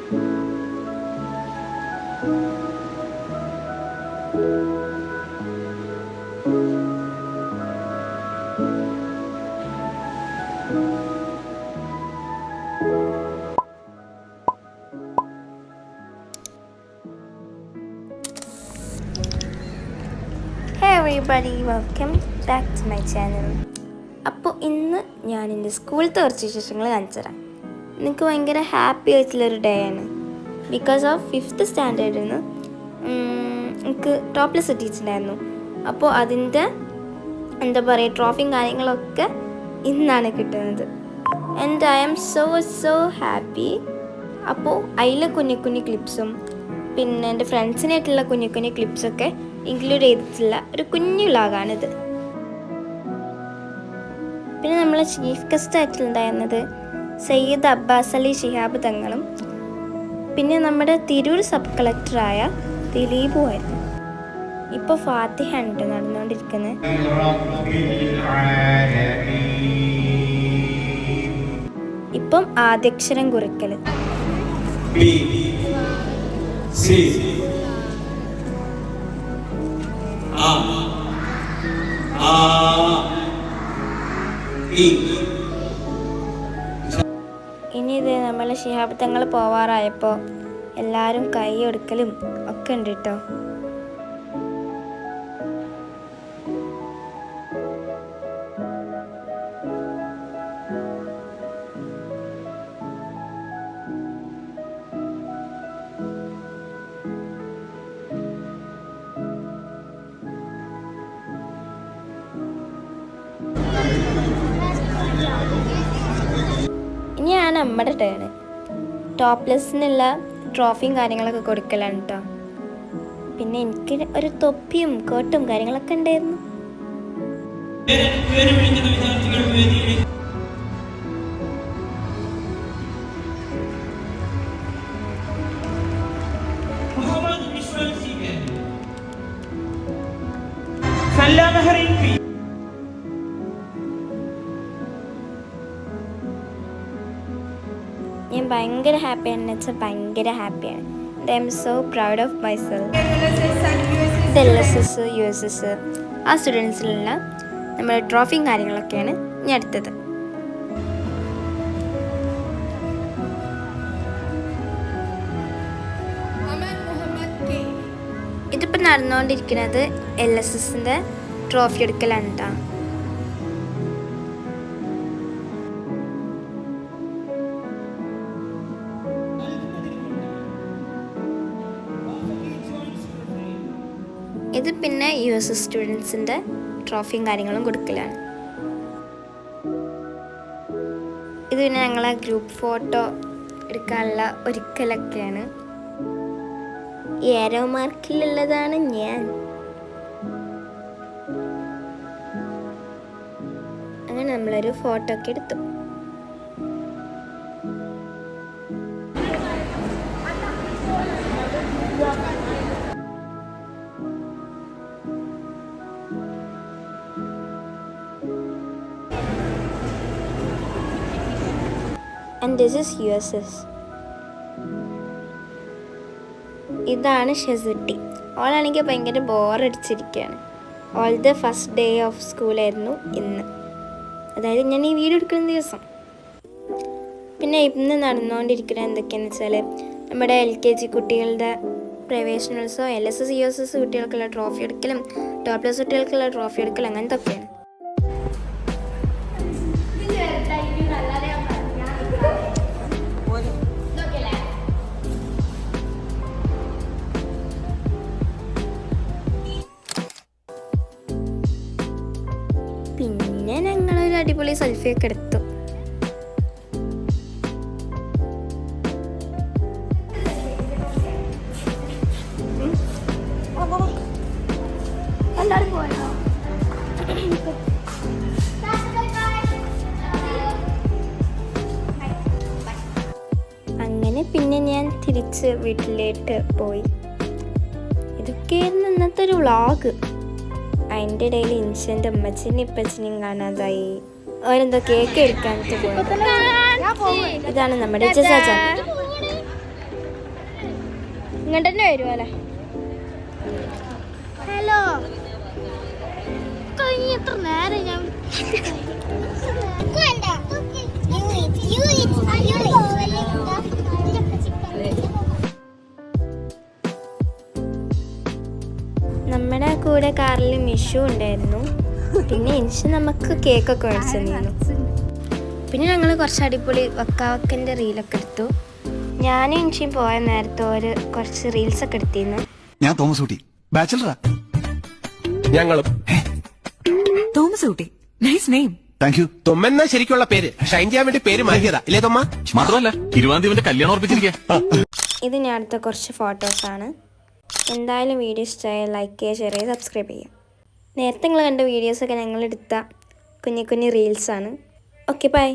everybody, welcome back to my channel. അപ്പോൾ ഇന്ന് ഞാൻ എൻ്റെ സ്കൂളിലത്തെ കുറച്ച് വിശേഷങ്ങൾ കാണിച്ചു തരാം. എനിക്ക് ഭയങ്കര ഹാപ്പി ആയിട്ടുള്ളൊരു ഡേ ആണ്. ബിക്കോസ് ഓഫ് 5th സ്റ്റാൻഡേർഡിൽ നിന്ന് എനിക്ക് ടോപ്ലെസ് കിട്ടിയിട്ടുണ്ടായിരുന്നു. അപ്പോൾ അതിൻ്റെ എന്താ പറയുക ട്രോഫിയും കാര്യങ്ങളൊക്കെ ഇന്നാണ് കിട്ടുന്നത്. And I am so happy. അപ്പോൾ അതിൽ കുഞ്ഞു ക്ലിപ്സും പിന്നെ എൻ്റെ ഫ്രണ്ട്സിനായിട്ടുള്ള കുഞ്ഞു ക്ലിപ്സൊക്കെ ഇൻക്ലൂഡ് ചെയ്തിട്ടുള്ള ഒരു കുഞ്ഞു വ്ളോഗാണിത്. പിന്നെ നമ്മളെ ചീഫ് ഗസ്റ്റ് ആയിട്ടുണ്ടായിരുന്നത് സയ്യിദ് അബ്ബാസ് അലി ശിഹാബ് തങ്ങളും പിന്നെ നമ്മുടെ തിരൂർ സബ് കളക്ടറായ ദിലീപുമായിരുന്നു. ഇപ്പോൾ ഫാത്തിഹ ഉണ്ട് നടന്നുകൊണ്ടിരിക്കുന്നത്. ഇപ്പം ആദ്യക്ഷരം കുറിക്കൽ. ഇനി ഇത് നമ്മളെ ശിഹാബ് തങ്ങൾ പോവാറായപ്പോൾ എല്ലാവരും കൈ കൊടുക്കലും ഒക്കെ ഉണ്ട് കേട്ടോ. ഇനിയാണ് നമ്മുടെ ടേണ്. ടോപ്ലെസ്സിനുള്ള ട്രോഫിയും കാര്യങ്ങളൊക്കെ കൊടുക്കലാണ് കേട്ടോ. പിന്നെ എനിക്ക് ഒരു തൊപ്പിയും കോട്ടും കാര്യങ്ങളൊക്കെ ഉണ്ടായിരുന്നു. ഞാൻ ഭയങ്കര ഹാപ്പിയാണെന്ന് വെച്ചാൽ ഭയങ്കര ഹാപ്പിയാണ്. I M so proud of myself. LSS USS ആ സ്റ്റുഡൻസിലുള്ള നമ്മുടെ ട്രോഫിയും കാര്യങ്ങളൊക്കെയാണ് ഞാൻ എടുത്തത്. ഇതിപ്പോൾ നടന്നുകൊണ്ടിരിക്കുന്നത് LSSൻ്റെ ട്രോഫി എടുക്കലാണ് കേട്ടോ. ഇത് പിന്നെ USS സ്റ്റുഡൻസിൻ്റെ ട്രോഫിയും കാര്യങ്ങളും കൊടുക്കലാണ്. ഇത് പിന്നെ ഞങ്ങളെ ഗ്രൂപ്പ് ഫോട്ടോ എടുക്കാനുള്ള ഒരുക്കലൊക്കെയാണ്. ഏരോ മാർക്കിലുള്ളതാണ് ഞാൻ. അങ്ങനെ നമ്മളൊരു ഫോട്ടോ ഒക്കെ എടുത്തു. And this is USS. ഇതാണ് ഷെസുട്ടി. ഓളാണെങ്കിൽ ഭയങ്കര ബോറടിച്ചിരിക്കുകയാണ്. ഓൾത്തെ ഫസ്റ്റ് ഡേ ഓഫ് സ്കൂളായിരുന്നു ഇന്ന്, അതായത് ഞാൻ ഈ വീഡിയോ എടുക്കുന്ന ദിവസം. പിന്നെ ഇന്ന് നടന്നുകൊണ്ടിരിക്കുന്നത് എന്തൊക്കെയാണെന്ന് വെച്ചാൽ നമ്മുടെ LKG കുട്ടികളുടെ പ്രവേശനോത്സവം, LSS USS കുട്ടികൾക്കുള്ള ട്രോഫി എടുക്കലും ടോപ്ലെസ് കുട്ടികൾക്കുള്ള ട്രോഫി എടുക്കലും അങ്ങനത്തെ ഒക്കെയാണ്. പിന്നെ ഞങ്ങളൊരു അടിപൊളി സെൽഫിയൊക്കെ എടുത്തു. അങ്ങനെ പിന്നെ ഞാൻ തിരിച്ച് വീട്ടിലേക്ക് പോയി. ഇതൊക്കെയായിരുന്നു ഇന്നത്തെ ഒരു വ്ളോഗ്. അതിൻ്റെ ഇടയിൽ ഇൻഷൻ്റെ അമ്മച്ചനെയും ഇപ്പച്ചനെയും കാണാതായി. അവരെന്തോ കേക്ക് എടുക്കാനായിട്ട് പോയത്. ഇതാണ് നമ്മുടെ ജസാജ. ഇങ്ങോട്ട് തന്നെ വരുമല്ലേ? ഹലോ, കഴിഞ്ഞ എത്ര നേരം ഞാൻ നമ്മുടെ കൂടെ കാറിൽ മിഷു ഉണ്ടായിരുന്നു. പിന്നെ ഇൻഷ് നമുക്ക് കേക്കൊക്കെ മേടിച്ചു തന്നിരുന്നു. പിന്നെ ഞങ്ങൾ കുറച്ച് അടിപൊളി വക്കാവക്കൻ്റെ റീലൊക്കെ എടുത്തു. ഞാനും ഇൻഷിയും പോയ നേരത്തെ കുറച്ച് റീൽസൊക്കെ എടുത്തിരുന്നു. ഞാൻ തോമസ് ഊട്ടി, ബാച്ചലറാ. ഞങ്ങളും Thomas Ooty, nice name. Thank you. തൊമ്മെന്ന ശരിക്കുള്ള പേര് ഷൈൻ ചെയ്യാൻ വേണ്ടി പേര് മാറ്റിയതാ ഇല്ലേ തൊമ്മ? മാത്രമല്ല 20-ാം തീയതി കല്യാണം ഉറപ്പിച്ചിരിക്കുക. ഇത് ഞാൻ അടുത്ത കുറച്ച് ഫോട്ടോസാണ്. എന്തായാലും വീഡിയോ ഇഷ്ടമായാൽ ലൈക്ക് ചെയ്യുക, ഷെയർ ചെയ്യുക, സബ്സ്ക്രൈബ് ചെയ്യുക. നേരത്തെ നിങ്ങൾ കണ്ട വീഡിയോസൊക്കെ ഞങ്ങളെടുത്ത കുഞ്ഞു കുഞ്ഞു റീൽസാണ്. Okay, by.